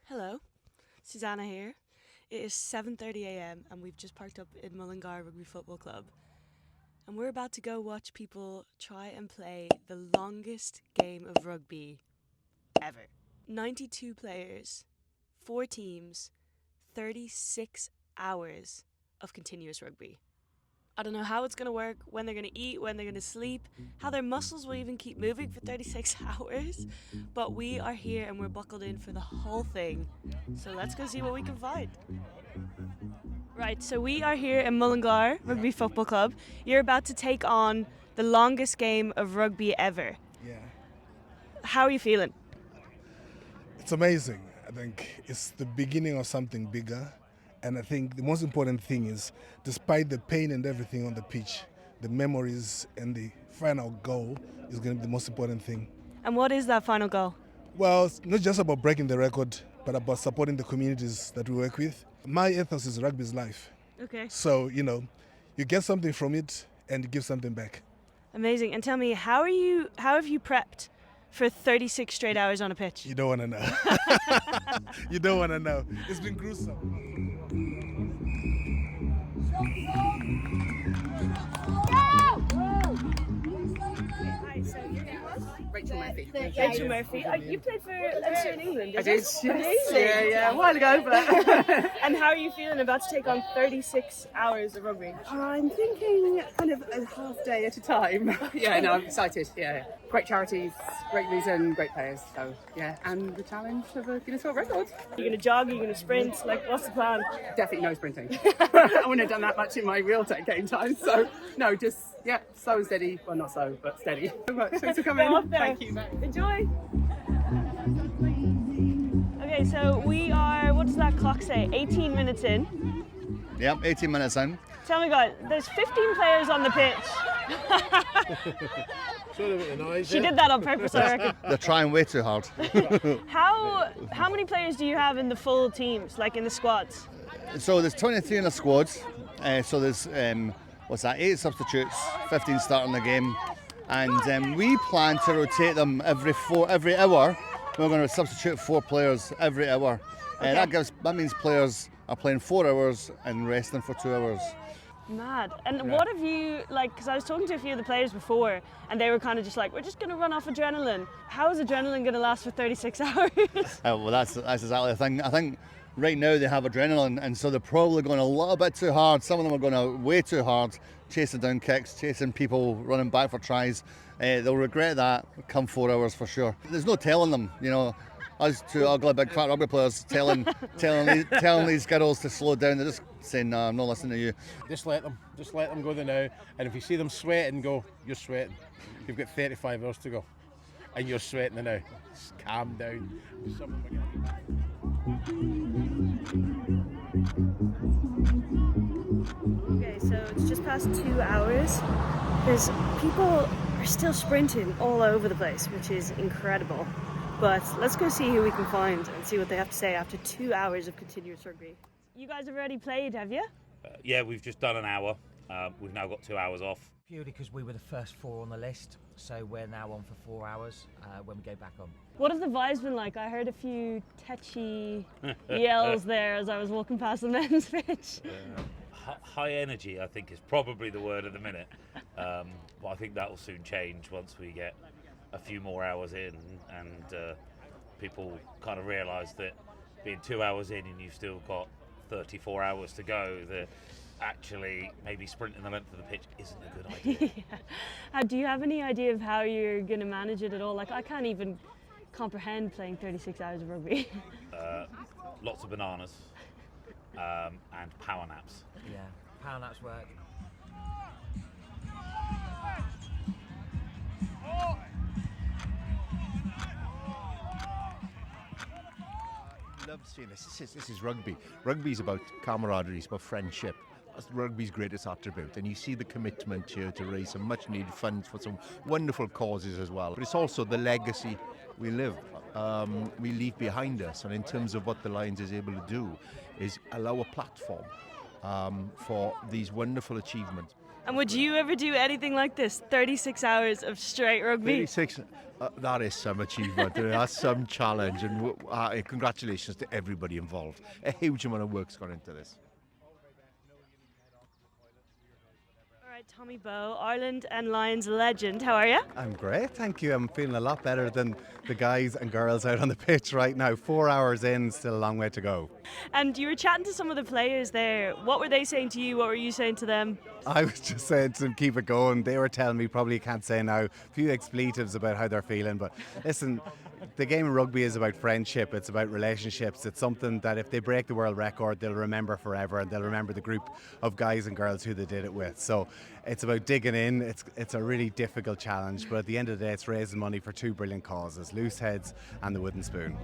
Hello, Susanna here. It is 7:30 a.m. and we've just parked up in Mullingar Rugby Football Club. And we're about to go watch people try and play the longest game of rugby ever. 92 players, 4 teams, 36 hours of continuous rugby. I don't know how it's going to work, when they're going to eat, when they're going to sleep, how their muscles will even keep moving for 36 hours. But we are here and we're buckled in for the whole thing. So let's go see what we can find. Right, so we are here in Mullingar Rugby Football Club. You're about to take on the longest game of rugby ever. Yeah. How are you feeling? It's amazing. I think it's the beginning of something bigger. And I think the most important thing is, despite the pain and everything on the pitch, the memories and the final goal is going to be the most important thing. And what is that final goal? Well, it's not just about breaking the record, but about supporting the communities that we work with. My ethos is rugby's life. Okay. So, you get something from it and you give something back. Amazing. And tell me, how have you prepped for 36 straight hours on a pitch? You don't want to know. You don't want to know. It's been gruesome. Rachel Murphy. Rachel Murphy. You played for Leinster in England, I did. Amazing. Yeah, a while ago, but And how are you feeling about to take on 36 hours of rugby? I'm thinking kind of a half day at a time. Yeah, no, I'm excited. Yeah, great charities, great reason, great players. So yeah, and the challenge of a Guinness World Record. You're gonna jog? You're gonna sprint? Like, what's the plan? Definitely no sprinting. I wouldn't have done that much in my real game time. So no, just slow and steady. Well, not slow, but steady. Thanks for coming. Go up there. Thank you. Enjoy. Okay, so we are, what does that clock say? 18 minutes in. Yep, 18 minutes in. Tell me, guys, there's 15 players on the pitch. She did that on purpose, I reckon. They're trying way too hard. How many players do you have in the full teams, like in the squads? So there's 23 in the squad. So there's 8 substitutes, 15 starting the game, and we plan to rotate them every hour. We're going to substitute 4 players every hour. Okay. That means players are playing 4 hours and resting for 2 hours. Mad. And what have you, because I was talking to a few of the players before, and they were kind of just like, we're just going to run off adrenaline. How is adrenaline going to last for 36 hours? Well, that's exactly the thing. I think right now they have adrenaline, and so they're probably going a little bit too hard. Some of them are going way too hard, chasing down kicks, chasing people, running back for tries. They'll regret that come 4 hours for sure. There's no telling them, us two ugly big fat rugby players telling these girls to slow down. They're just saying, no, I'm not listening to you. Just let them go there now. And if you see them sweating, go, you're sweating. You've got 35 hours to go. And you're sweating now. Just calm down. Okay, so it's just past 2 hours. People are still sprinting all over the place, which is incredible. But let's go see who we can find and see what they have to say after 2 hours of continuous rugby. You guys have already played, have you? Yeah, we've just done an hour. We've now got 2 hours off. Purely because we were the first 4 on the list, so we're now on for 4 hours when we go back on. What have the vibes been like? I heard a few tetchy yells there as I was walking past the men's pitch. High energy, I think, is probably the word at the minute. But I think that will soon change once we get a few more hours in and people kind of realise that being 2 hours in and you've still got 34 hours to go, that actually maybe sprinting the length of the pitch isn't a good idea. Yeah. Do you have any idea of how you're going to manage it at all? Like, I can't even comprehend playing 36 hours of rugby. Lots of bananas and power naps. Yeah, power naps work. Love seeing this. This is rugby. Rugby is about camaraderie, it's about friendship. That's rugby's greatest attribute. And you see the commitment here to raise some much needed funds for some wonderful causes as well. But it's also the legacy we leave behind us. And in terms of what the Lions is able to do is allow a platform for these wonderful achievements. And would you ever do anything like this? 36 hours of straight rugby? 36, that is some achievement. That's some challenge, and congratulations to everybody involved. A huge amount of work's gone into this. All right, Tommy Bowe, Ireland and Lions legend. How are you? I'm great, thank you. I'm feeling a lot better than the guys and girls out on the pitch right now. 4 hours in, still a long way to go. And you were chatting to some of the players there. What were they saying to you? What were you saying to them? I was just saying to them, keep it going. They were telling me, probably can't say now, a few expletives about how they're feeling. But listen, the game of rugby is about friendship, it's about relationships. It's something that if they break the world record, they'll remember forever, and they'll remember the group of guys and girls who they did it with. So it's about digging in. It's a really difficult challenge, but at the end of the day, it's raising money for two brilliant causes, LooseHeadz and the Wooden Spoon.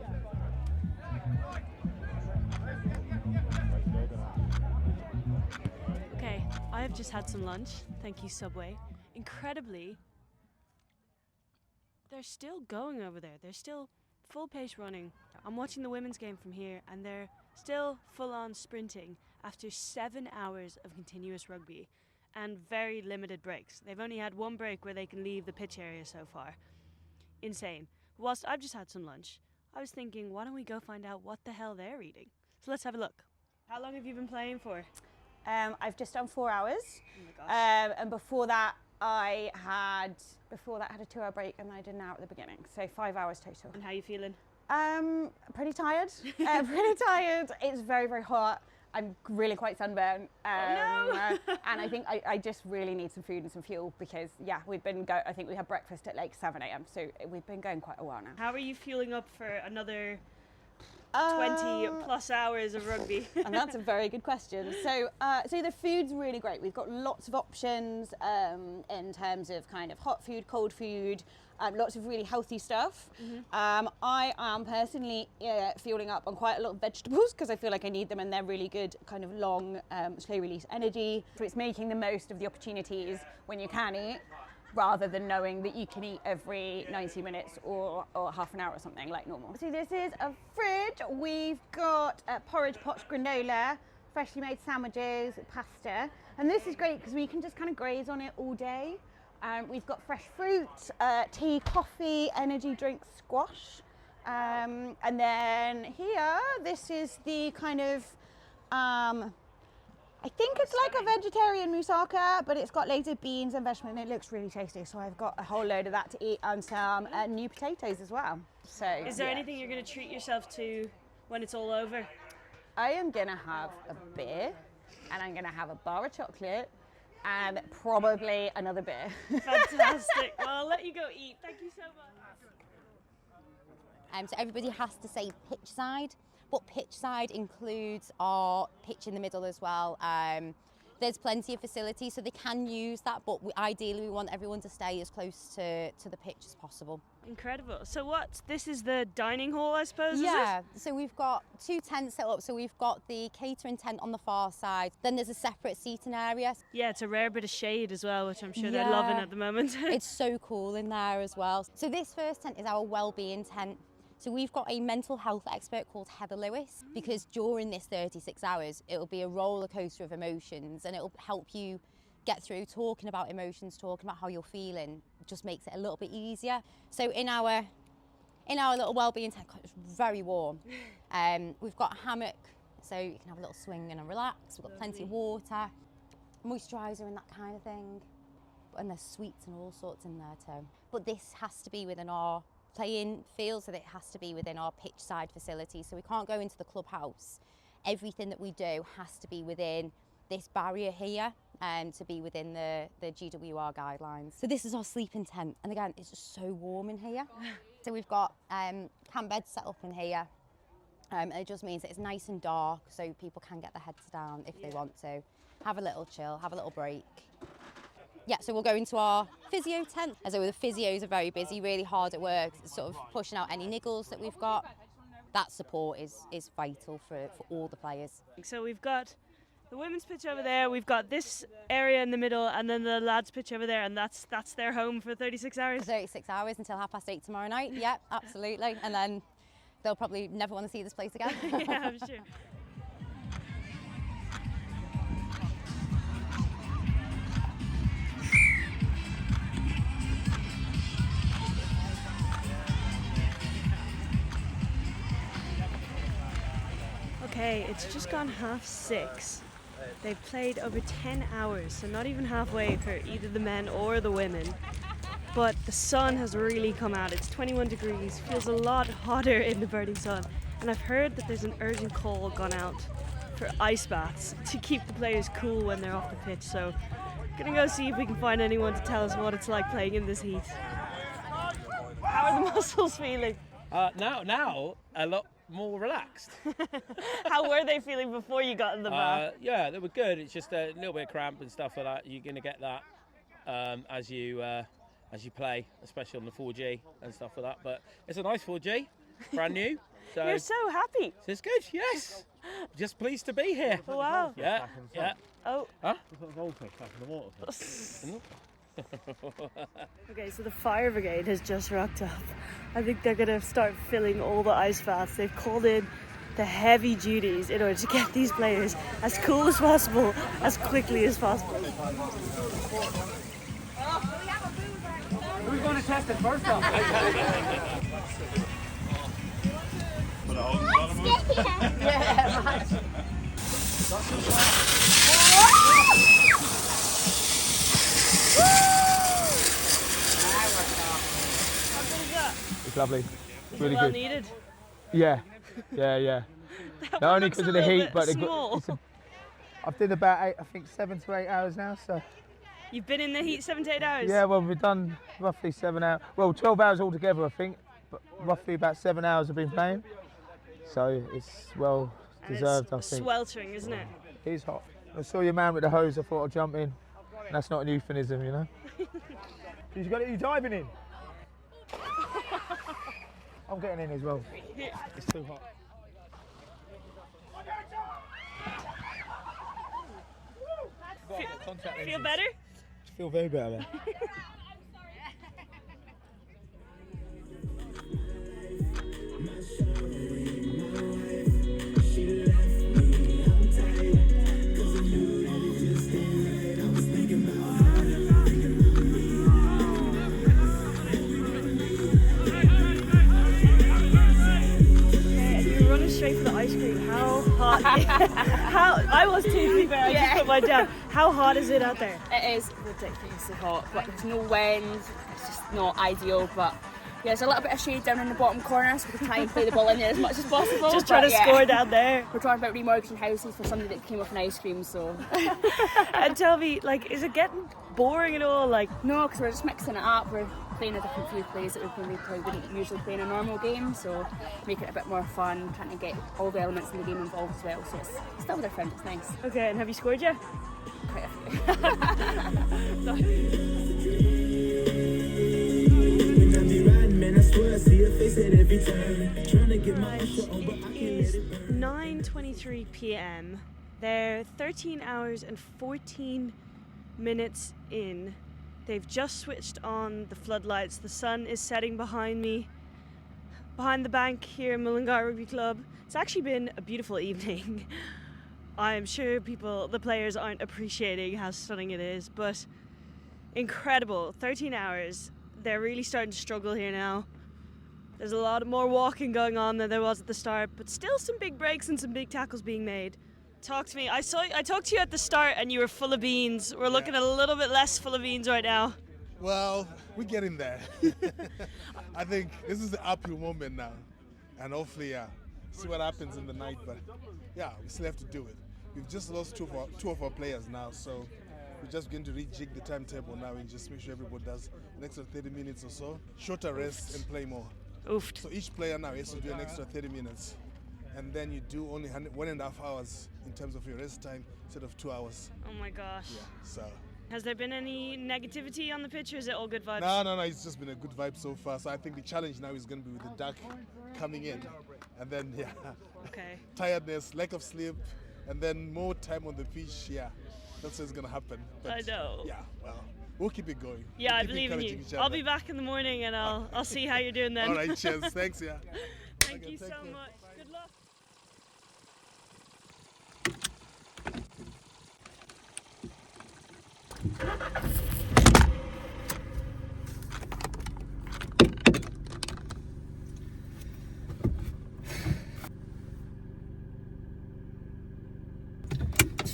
Okay, I have just had some lunch. Thank you, Subway. Incredibly, they're still going over there. They're still full pace running. I'm watching the women's game from here, and they're still full on sprinting after 7 hours of continuous rugby and very limited breaks. They've only had one break where they can leave the pitch area so far. Insane. Whilst I've just had some lunch, I was thinking, why don't we go find out what the hell they're eating? So let's have a look. How long have you been playing for? I've just done 4 hours. Oh my gosh. And before that I had a 2-hour break, and then I did an hour at the beginning, so 5 hours total. And how are you feeling? Pretty tired. Pretty tired. It's very, very hot. I'm really quite sunburned. Oh no! And I think I just really need some food and some fuel, because yeah, I think we had breakfast at like 7 a.m. So we've been going quite a while now. How are you fueling up for another 20 plus hours of rugby? And that's a very good question. So the food's really great. We've got lots of options in terms of kind of hot food, cold food, lots of really healthy stuff. Mm-hmm. I am personally fueling up on quite a lot of vegetables, because I feel like I need them, and they're really good kind of long, slow release energy. So it's making the most of the opportunities when you can eat, rather than knowing that you can eat every 90 minutes or half an hour or something like normal. So this is a fridge. We've got porridge pots, granola, freshly made sandwiches, pasta. And this is great because we can just kind of graze on it all day. We've got fresh fruit, tea, coffee, energy drinks, squash. And then here, this is the kind of, I think it's like a vegetarian moussaka, but it's got loads of beans and vegetables, and it looks really tasty. So I've got a whole load of that to eat, and some new potatoes as well. So is there anything you're going to treat yourself to when it's all over? I am going to have a beer, and I'm going to have a bar of chocolate, and probably another beer. Fantastic. Well, I'll let you go eat. Thank you so much. So everybody has to say pitch side. But pitch side includes our pitch in the middle as well. There's plenty of facilities, so they can use that, but ideally we want everyone to stay as close to the pitch as possible. Incredible. So this is the dining hall, I suppose, Yeah, is it? so we've got 2 tents set up. So we've got the catering tent on the far side, then there's a separate seating area. Yeah, it's a rare bit of shade as well, which I'm sure they're loving at the moment. It's so cool in there as well. So this first tent is our wellbeing tent. So we've got a mental health expert called Heather Lewis, because during this 36 hours, it'll be a roller coaster of emotions, and it'll help you get through talking about emotions, talking about how you're feeling. It just makes it a little bit easier. So in our little wellbeing tent, it's very warm. We've got a hammock, so you can have a little swing and a relax. We've got plenty of water, moisturiser and that kind of thing. And there's sweets and all sorts in there too. But this has to be within our playing field, so that it has to be within our pitch side facility. So we can't go into the clubhouse. Everything that we do has to be within this barrier here, to be within the GWR guidelines. So this is our sleeping tent, and again, it's just so warm in here. So we've got camp beds set up in here. It just means that it's nice and dark, so people can get their heads down if they want to. Have a little chill, have a little break. Yeah, so we'll go into our physio tent. As the physios are very busy, really hard at work, sort of pushing out any niggles that we've got. That support is vital for all the players. So we've got the women's pitch over there, we've got this area in the middle, and then the lads' pitch over there, and that's their home for 36 hours? For 36 hours until 8:30 tomorrow night, yeah, absolutely. And then they'll probably never want to see this place again. Yeah, I'm sure. Okay, it's just gone 6:30. They've played over 10 hours, so not even halfway for either the men or the women. But the sun has really come out. It's 21 degrees, feels a lot hotter in the burning sun. And I've heard that there's an urgent call gone out for ice baths to keep the players cool when they're off the pitch. So gonna go see if we can find anyone to tell us what it's like playing in this heat. How are the muscles feeling? Now a lot more relaxed. How were they feeling before you got in the bath? Yeah, they were good. It's just a little bit of cramp and stuff like that. You're going to get that as you play, especially on the 4G and stuff like that. But it's a nice 4G, brand new. So You're so happy. It's good, yes. Just pleased to be here. Wow. Yeah. Oh. Huh? We've got a goldfish back in the water. Okay, so the fire brigade has just rocked up. I think they're going to start filling all the ice baths. They've called in the heavy duties in order to get these players as cool as possible, as quickly as possible. Who's going to test it first off? It's lovely. It's really well good. needed. Yeah. Not only looks because a of the little heat, bit but small. I've done about 7 to 8 hours now. So You've been in the heat 7 to 8 hours? yeah, well we've done roughly 7 hours. Well, 12 hours altogether, I think. But roughly about 7 hours I've been playing. So it's well And deserved, I it's think. sweltering, isn't it? It is hot. I saw your man with the hose. I thought I'd jump in. And that's not an euphemism, you know. You got it. You diving in? I'm getting in as well. It's too hot. Feel better? Feel very better. Straight for the ice cream. How hot? I was too, to be fair. I just put mine down. How hot is it out there? It is ridiculously hot, but there's no wind. It's just not ideal, but yeah, there's a little bit of shade down in the bottom corner, so we can try and play the ball in there as much as possible. Just trying to score down there. We're talking about remortgaging houses for somebody that came with an ice cream, so. And tell me, like, is it getting boring at all? Like, no, because we're just mixing it up. We're playing a different few plays that we probably wouldn't usually play in a normal game, so making it a bit more fun, trying to get all the elements in the game involved as well. So it's still different. It's nice. Okay, and have you scored yet? Quite a few. It is 9:23 p.m. They're 13 hours and 14 minutes in. They've just switched on the floodlights. The sun is setting behind me, behind the bank here in Mullingar Rugby Club. It's actually been a beautiful evening. I'm sure the players aren't appreciating how stunning it is, but incredible. 13 hours. They're really starting to struggle here now. There's a lot more walking going on than there was at the start, but still some big breaks and some big tackles being made. Talk to me. I talked to you at the start and you were full of beans. We're looking at a little bit less full of beans right now. Well, we're getting there. I think this is the uphill moment now. And hopefully, see what happens in the night. But yeah, we still have to do it. We've just lost two of our players now, so we're just going to rejig the timetable now and just make sure everybody does an extra 30 minutes or so. Shorter rest and play more. Oofed. So each player now has to do an extra 30 minutes. And then you do only 1.5 hours in terms of your rest time instead of 2 hours. Oh my gosh. Yeah, so. Has there been any negativity on the pitch or is it all good vibes? No, it's just been a good vibe so far. So I think the challenge now is going to be with the dark coming in. And then, okay. Tiredness, lack of sleep, and then more time on the pitch. Yeah, that's what's going to happen. But I know. Yeah, well, we'll keep it going. Yeah, we'll I believe in you. I'll be back in the morning and I'll see how you're doing then. All right, cheers. Thanks, yeah. Thank you so much. Good luck.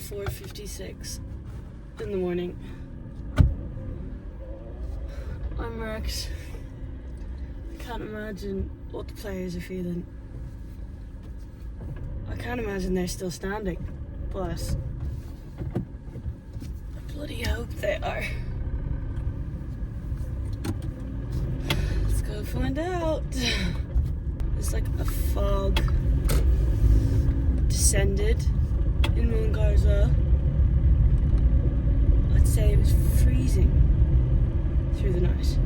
4:56 in the morning. I'm wrecked. I can't imagine what the players are feeling. I can't imagine they're still standing, but I bloody hope they are. Let's go find out. There's like a fog descended in Mullingar as well. I'd say it was freezing through the night.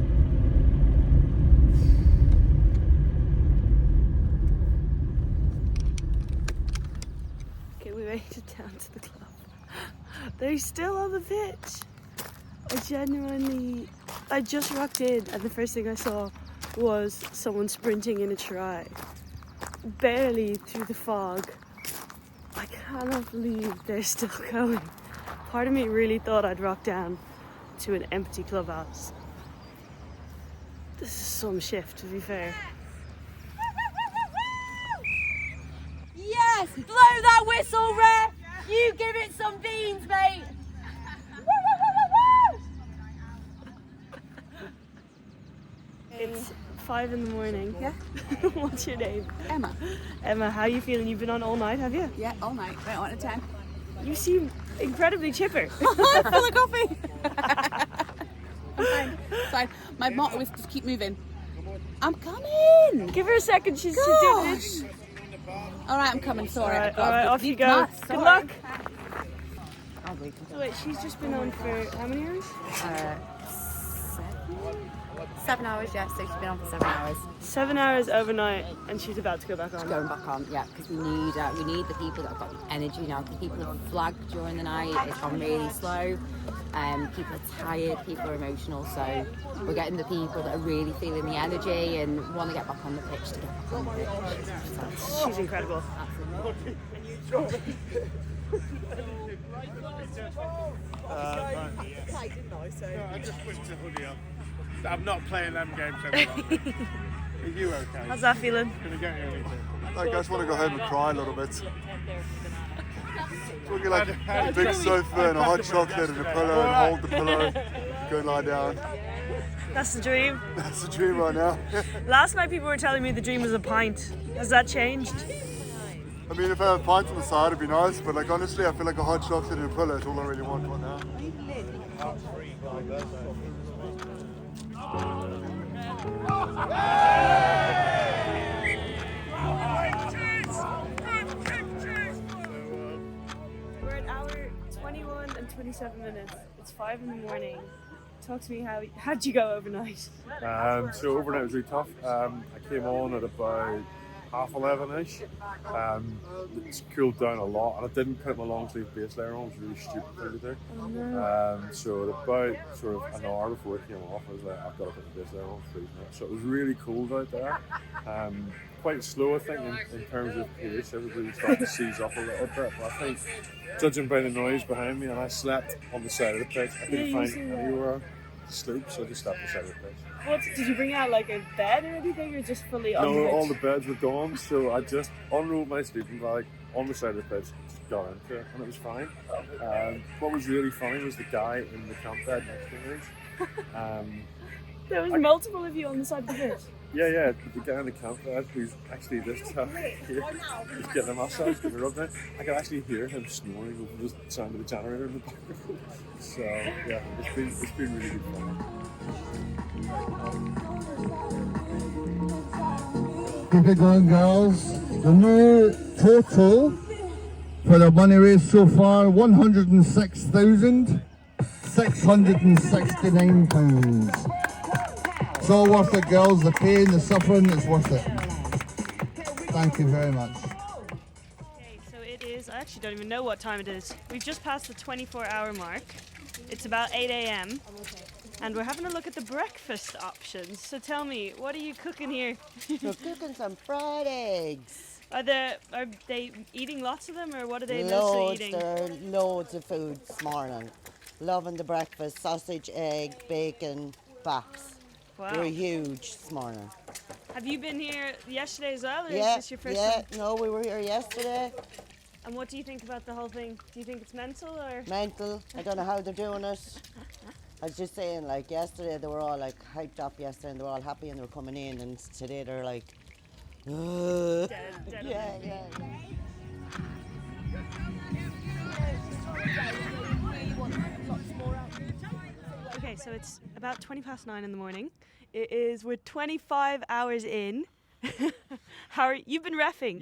Okay, we made it down to the club. They're still on the pitch. I just rocked in and the first thing I saw was someone sprinting in a try. Barely through the fog. I cannot believe they're still going. Part of me really thought I'd rock down to an empty clubhouse. This is some shift, to be fair. Yes! Blow that whistle, ref! You give it some beans, mate! It's 5 in the morning. Yeah. What's your name? Emma. Emma, how are you feeling? You've been on all night, have you? Yeah, all night. Went on at 10. You seem incredibly chipper. I'm full of coffee. I'm fine. It's fine. My motto is just keep moving. I'm coming. Give her a second. She's Gosh. doing it. All right, I'm coming. Sorry. All right, off you go. Good Sorry. luck. I'll wait. So wait, she's just been on for how many hours? 7 hours, yes. So she's been on for 7 hours. 7 hours overnight, and she's about to go back on. She's going back on, yeah, because we need the people that have got the energy now. Because people have flagged during the night. It's gone really slow. People are tired. People are emotional. So we're getting the people that are really feeling the energy and want to get back on the pitch to get back on the pitch. So, She's incredible. I just whipped a hoodie up. I'm not playing them games any longer. Are you okay? How's that feeling? Gonna get you anything? I just want to go home and cry a little bit. Talking like a big sofa and a hot chocolate and a pillow and hold the pillow, go and lie down. That's the dream. That's the dream right now. Last night people were telling me the dream was a pint. Has that changed? I mean, if I had a pint on the side, it'd be nice, but like honestly, I feel like a hot chocolate and a pillow is all I really want right now. We're at hour 21 and 27 minutes. It's 5 in the morning. Talk to me, how'd you go overnight? So overnight was really tough. I came on at about 11:30ish. It's cooled down a lot, and I didn't put my long sleeve base layer on. It was a really stupid thing to do. Oh, no. So at about sort of an hour before it came off, I was like, I've got to put the base layer on, freezing it. So it was really cold out there. Quite slow, I think, in terms of pace. Everybody was starting to seize up a little bit, but I think, judging by the noise behind me, and I slept on the side of the pitch. I couldn't find anywhere to sleep, so I just slept on the side of the pitch. What, did you bring out like a bed or anything, or just fully on the No, pitch? all the beds were gone, so I just unrolled my sleeping bag on the side of the pitch, just got into it, and it was fine. What was really funny was the guy in the camp bed next to me. There was multiple of you on the side of the pitch. Yeah, the guy in the camp bed who's actually this time here, he's getting a massage, getting a rub in. I could actually hear him snoring over the sound of the generator in the background. So yeah, it's been really good fun. Keep it going, girls. The new total for the money raised so far, £106,669. It's all worth it, girls. The pain, the suffering, it's worth it. Thank you very much. Okay, so it is, I actually don't even know what time it is. We've just passed the 24-hour mark. It's about 8 a.m. and we're having a look at the breakfast options. So tell me, what are you cooking here? We're cooking some fried eggs. Are they eating lots of them, or what are they mostly eating? There are loads of food this morning. Loving the breakfast, sausage, egg, bacon, baps. Wow. They're huge this morning. Have you been here yesterday as well, or Yeah, is this your first yeah. time? No, we were here yesterday. And what do you think about the whole thing? Do you think it's mental or? Mental. I don't know how they're doing it. I was just saying, like yesterday they were all like hyped up yesterday and they were all happy and they were coming in, and today they're like, Dead. yeah. Okay, so it's about 9:20 in the morning. We're 25 hours in. You've been reffing?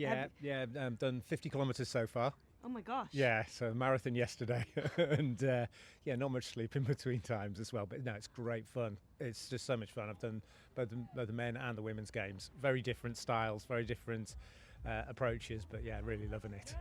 Done 50 kilometres so far. Oh my gosh. Yeah, so marathon yesterday, and not much sleep in between times as well. But no, it's great fun. It's just so much fun. I've done both the men and the women's games. Very different styles, very different approaches, but yeah, really loving it.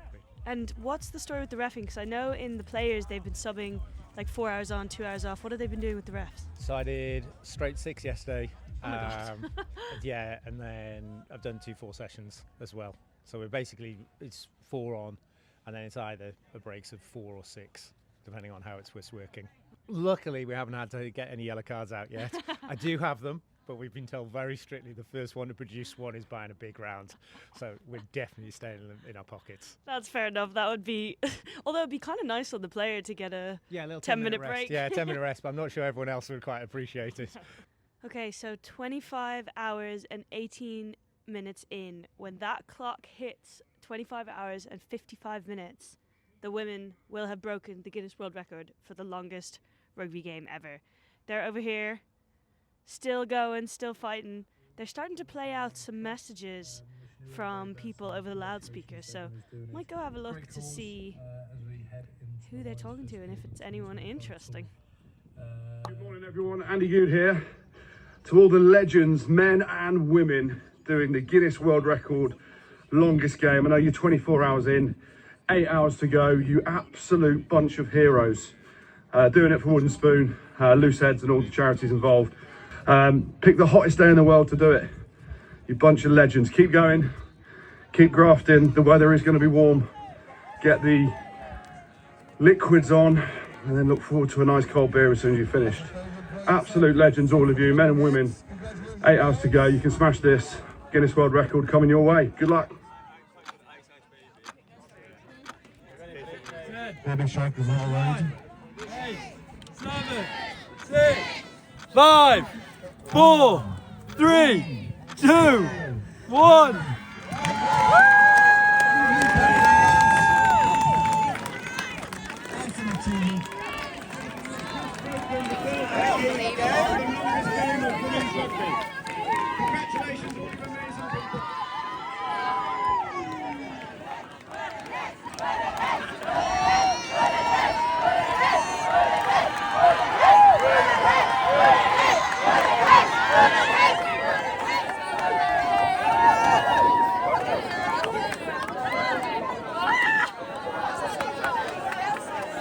And what's the story with the reffing? Because I know in the players they've been subbing like 4 hours on, 2 hours off. What have they been doing with the refs? So I did straight 6 yesterday. Oh my God. Yeah, and then I've done 2 4 sessions as well. So it's 4 on, and then it's either a breaks of 4 or 6, depending on how it's working. Luckily, we haven't had to get any yellow cards out yet. I do have them, but we've been told very strictly the first one to produce one is buying a big round. So we're definitely staying in our pockets. That's fair enough. That would be, although it'd be kind of nice on the player to get a little 10-minute rest. break. Yeah, 10-minute rest, but I'm not sure everyone else would quite appreciate it. Okay, so 25 hours and 18 minutes in. When that clock hits 25 hours and 55 minutes, the women will have broken the Guinness World Record for the longest rugby game ever. They're over here, still going, still fighting. They're starting to play out some messages from people over the loudspeakers, so might go have a look to see who they're talking to and if it's anyone interesting. Good morning everyone, Andy Good here. To all the legends, men and women, doing the Guinness World Record longest game. I know you're 24 hours in, 8 hours to go, you absolute bunch of heroes. Doing it for Wooden Spoon, LooseHeadz and all the charities involved. Pick the hottest day in the world to do it. You bunch of legends. Keep going, keep grafting. The weather is going to be warm. Get the liquids on and then look forward to a nice cold beer as soon as you've finished. Absolute legends, all of you, men and women. 8 hours to go. You can smash this Guinness World Record coming your way. Good luck. Baby Shark is all around. 8, 7, 6, 5, 4, 3, 2, 1.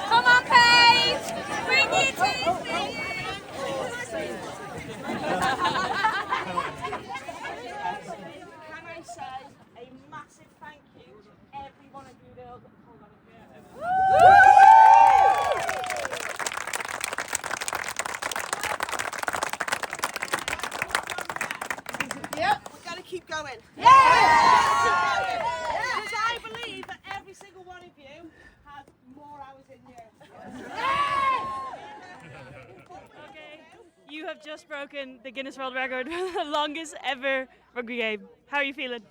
Come on, Paige! Bring your teeth in! Can I say a massive thank you to every one of you girls? Yep, we've got to keep going. Because I believe that every single one of you has more hours in you. Okay, you have just broken the Guinness World Record for the longest ever rugby game. How are you feeling?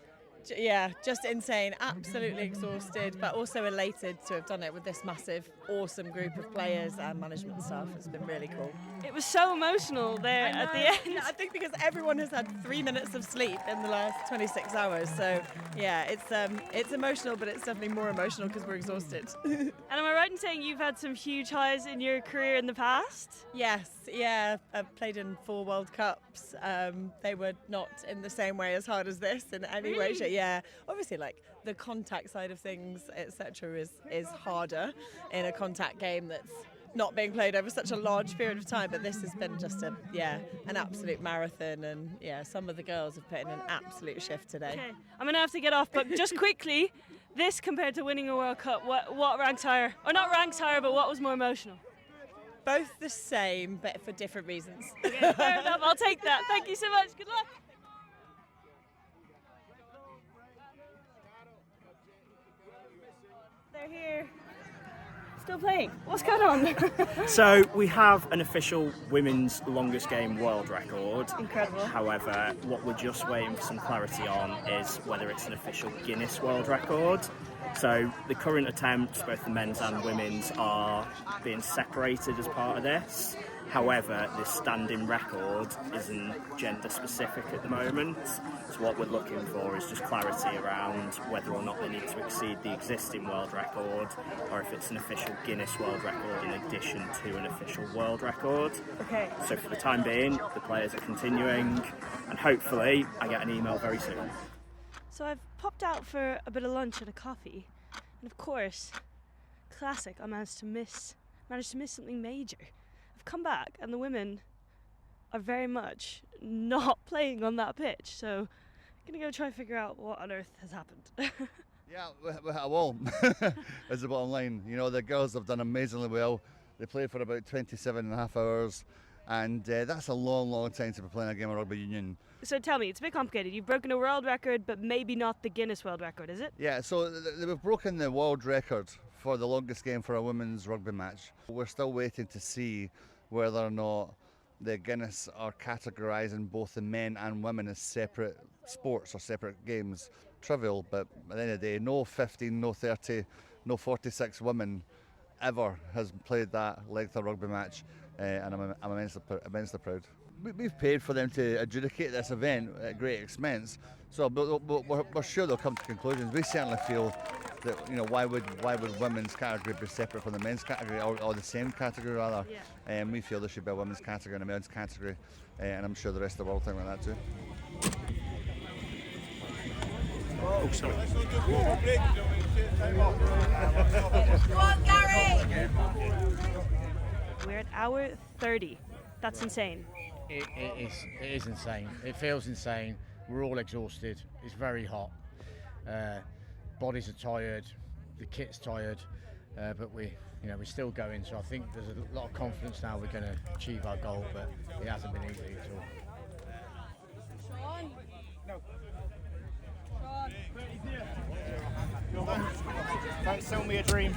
Yeah, just insane, absolutely exhausted, but also elated to have done it with this massive, awesome group of players and management staff. It's been really cool. It was so emotional there at the end. Yeah, I think because everyone has had 3 minutes of sleep in the last 26 hours. So yeah, it's emotional, but it's definitely more emotional because we're exhausted. And am I right in saying you've had some huge highs in your career in the past? Yes, yeah, I've played in 4 World Cups. They were not in the same way as hard as this in any way, shape. Yeah, obviously, like the contact side of things, etc., is harder in a contact game that's not being played over such a large period of time. But this has been just an absolute marathon, and yeah, some of the girls have put in an absolute shift today. Okay, I'm gonna have to get off, but just quickly, this compared to winning a World Cup, what ranks higher? Or not ranks higher, but what was more emotional? Both the same, but for different reasons. Okay, fair enough. I'll take that. Thank you so much. Good luck. They're here. Still playing. What's going on? So we have an official women's longest game world record. Incredible. However, what we're just waiting for some clarity on is whether it's an official Guinness World Record. So the current attempts, both the men's and women's, are being separated as part of this. However, this standing record isn't gender specific at the moment. So what we're looking for is just clarity around whether or not they need to exceed the existing world record, or if it's an official Guinness World Record in addition to an official world record. Okay. So for the time being, the players are continuing, and hopefully I get an email very soon. So I've popped out for a bit of lunch and a coffee, and of course, classic, I managed to miss something major. I've come back and the women are very much not playing on that pitch, so I'm gonna go try and figure out what on earth has happened. Yeah, well, is the bottom line. You know, the girls have done amazingly well. They played for about 27.5 hours, and that's a long time to be playing a game of rugby union. So tell me, it's a bit complicated. You've broken a world record, but maybe not the Guinness World Record, is it? Yeah, so they've broken the world record for the longest game for a women's rugby match. We're still waiting to see whether or not the Guinness are categorising both the men and women as separate sports or separate games. Trivial, but at the end of the day, no 15, no 30, no 46 women ever has played that length of rugby match, and I'm immensely proud. We've paid for them to adjudicate this event at great expense, so but we're sure they'll come to conclusions. We certainly feel that, you know, why would women's category be separate from the men's category, or the same category rather? Yeah. We feel there should be a women's category and a men's category, and I'm sure the rest of the world think like that too. Oh, sorry. Go on, Gary! We're at hour 30. That's insane. It is insane. It feels insane. We're all exhausted. It's very hot. Bodies are tired. The kit's tired. But we're still going. So I think there's a lot of confidence now we're going to achieve our goal. But it hasn't been easy at all. Sean? No. Don't sell me a dream.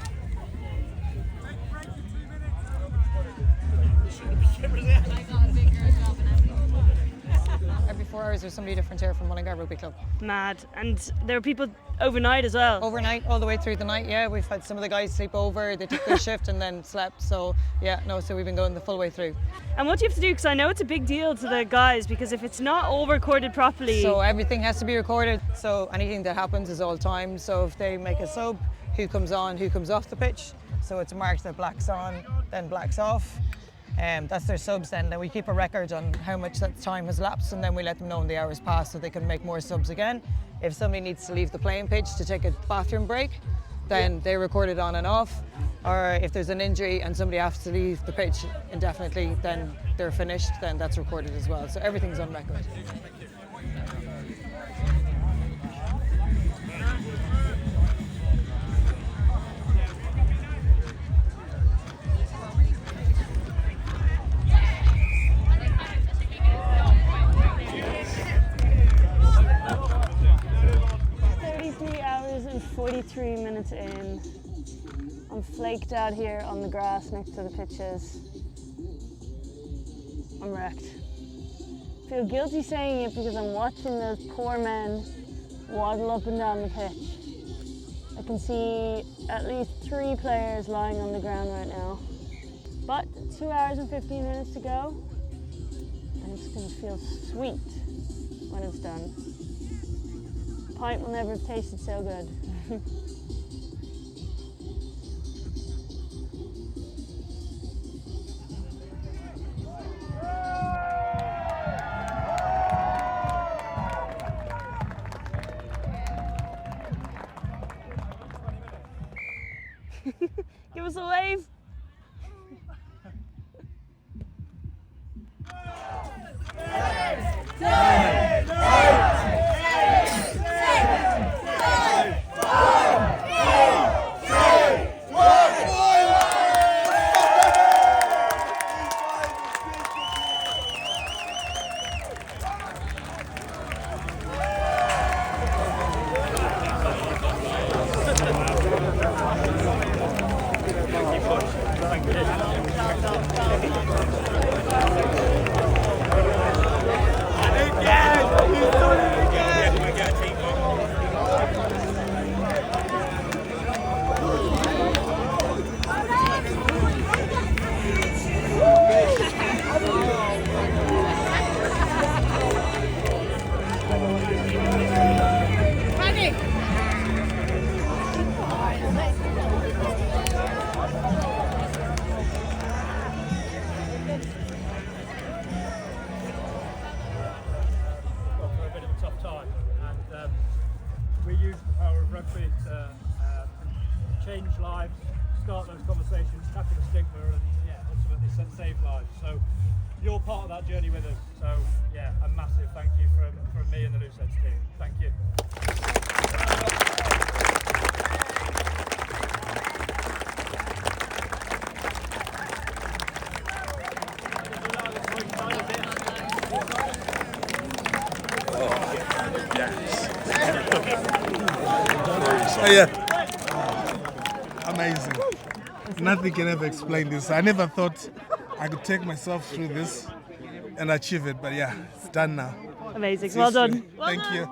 Every 4 hours there's somebody different here from Mullingar Rugby Club. Mad. And there are people overnight as well. Overnight, all the way through the night, yeah. We've had some of the guys sleep over, they took their shift and then slept. So we've been going the full way through. And what do you have to do? Because I know it's a big deal to the guys, because if it's not all recorded properly... So everything has to be recorded. So anything that happens is all time. So if they make a sub, who comes on, who comes off the pitch. So it's marked that black's on, then black's off. That's their subs then we keep a record on how much that time has lapsed, and then we let them know when the hours pass so they can make more subs again. If somebody needs to leave the playing pitch to take a bathroom break, then they record it on and off. Or if there's an injury and somebody has to leave the pitch indefinitely, then they're finished, then that's recorded as well. So everything's on record. And 43 minutes in. I'm flaked out here on the grass next to the pitches. I'm wrecked. I feel guilty saying it because I'm watching those poor men waddle up and down the pitch. I can see at least 3 players lying on the ground right now. But 2 hours and 15 minutes to go, and it's going to feel sweet when it's done. Pint will never have tasted so good. Give us a wave. of rugby to change lives, start those conversations, tackle the stigma, and ultimately save lives. So you're part of that journey with us. So a massive thank you from me and the LooseHeadz team. Thank you. Amazing. Nothing can ever explain this. I never thought I could take myself through this and achieve it, but it's done now. Amazing. Well done. Thank you.